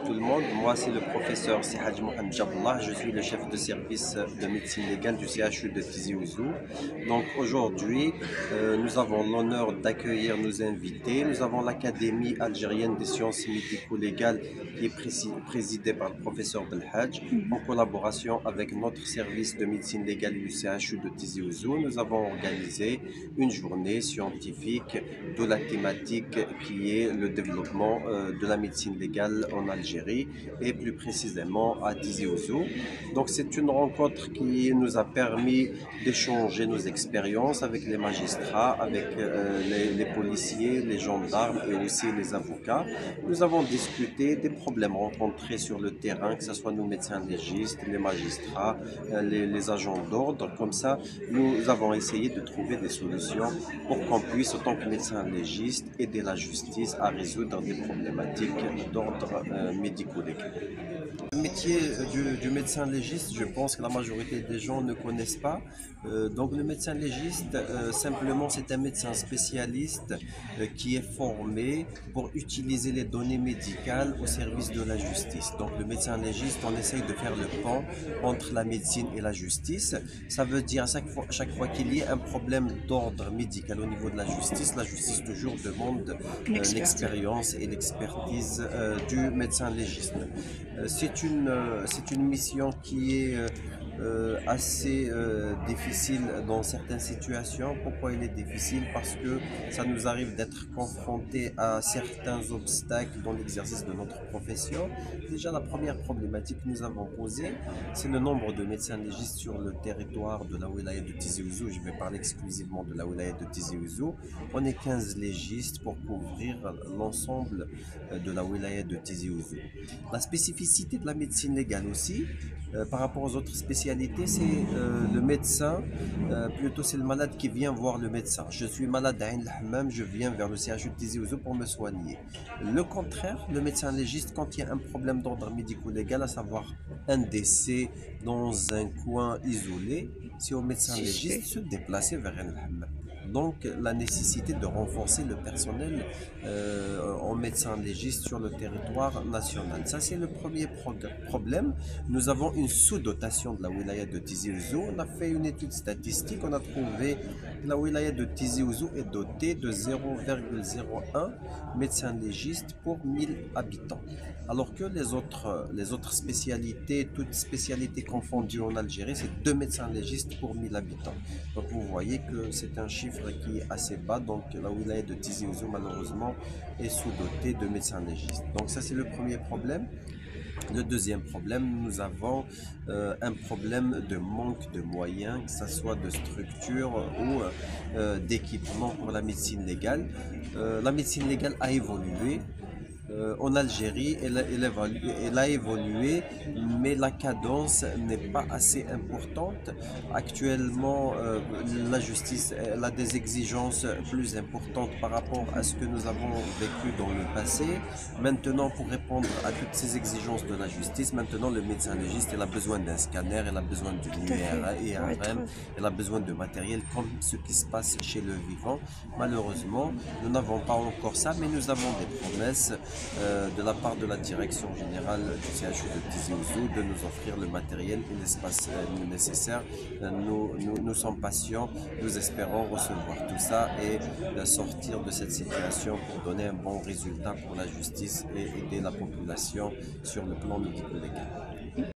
tout le monde. Moi, c'est le professeur Sihaj Mohamed Jaballah. Je suis le chef de service de médecine légale du CHU de Tizi Ouzou. Donc aujourd'hui, nous avons l'honneur d'accueillir nos invités. Nous avons l'Académie algérienne des sciences médico-légales qui est présidée par le professeur Belhadj en collaboration avec notre service de médecine légale du CHU de Tizi Ouzou. Nous avons organisé une journée scientifique de la thématique qui est le développement de la médecine légale en Algérie et plus précisément à Tizi Ouzou. Donc c'est une rencontre qui nous a permis d'échanger nos expériences avec les magistrats, avec les policiers, les gendarmes et aussi les avocats. Nous avons discuté des problèmes rencontrés sur le terrain, que ce soit nos médecins légistes, les magistrats, les agents d'ordre. Comme ça, nous avons essayé de trouver des solutions pour qu'on puisse, en tant que médecin légiste, aider la justice à résoudre des problématiques d'ordre médico-légal. Le métier du médecin légiste, je pense que la majorité des gens ne connaissent pas. Donc le médecin légiste, simplement, c'est un médecin spécialiste qui est formé pour utiliser les données médicales au service de la justice. Donc le médecin légiste, on essaye de faire le pont entre la médecine et la justice. Ça veut dire chaque fois qu'il y ait un problème d'ordre médical au niveau de la justice toujours demande l'expérience et l'expertise du médecin légiste. C'est une mission qui est assez difficile dans certaines situations. Pourquoi elle est difficile? Parce que ça nous arrive d'être confrontés à certains obstacles dans l'exercice de notre profession. Déjà, la première problématique que nous avons posée, c'est le nombre de médecins légistes sur le territoire de la wilaya de Tizi Ouzou. Je vais parler exclusivement de la wilaya de Tizi Ouzou. On est 15 légistes pour couvrir l'ensemble de la wilaya de Tizi Ouzou. La spécificité de la médecine légale aussi, par rapport aux autres spécialités, c'est le médecin, plutôt c'est le malade qui vient voir le médecin. Je suis malade à Ain el-Hammam, je viens vers le CHU de Tizi Ouzou pour me soigner. Le contraire, le médecin légiste, quand il y a un problème d'ordre médico-légal, à savoir un décès dans un coin isolé, c'est au médecin légiste de se déplacer vers Ain el-Hammam. Donc la nécessité de renforcer le personnel en médecin légiste sur le territoire national. Ça c'est le premier problème. Nous avons une sous-dotation de la wilaya de Tizi Ouzou. On a fait une étude statistique, on a trouvé que la wilaya de Tizi Ouzou est dotée de 0,01 médecins légistes pour 1000 habitants. Alors que les autres spécialités, toutes spécialités confondues en Algérie, c'est 2 médecins légistes pour 1000 habitants. Donc vous voyez que c'est un chiffre qui est assez bas, donc la wilaya de Tizi Ouzou malheureusement est sous-dotée de médecins légistes. Donc ça c'est le premier problème. Le deuxième problème, nous avons un problème de manque de moyens, que ce soit de structure ou d'équipement pour la médecine légale. La médecine légale a évolué. En Algérie, elle a évolué, mais la cadence n'est pas assez importante. Actuellement, la justice elle a des exigences plus importantes par rapport à ce que nous avons vécu dans le passé. Maintenant, pour répondre à toutes ces exigences de la justice, maintenant le médecin légiste il a besoin d'un scanner, il a besoin d'une IRM, il a besoin de matériel comme ce qui se passe chez le vivant. Malheureusement, nous n'avons pas encore ça, mais nous avons des promesses de la part de la direction générale du CHU de Tizi Ouzou de nous offrir le matériel et l'espace nécessaire. Nous sommes patients, nous espérons recevoir tout ça et sortir de cette situation pour donner un bon résultat pour la justice et aider la population sur le plan médico-légal.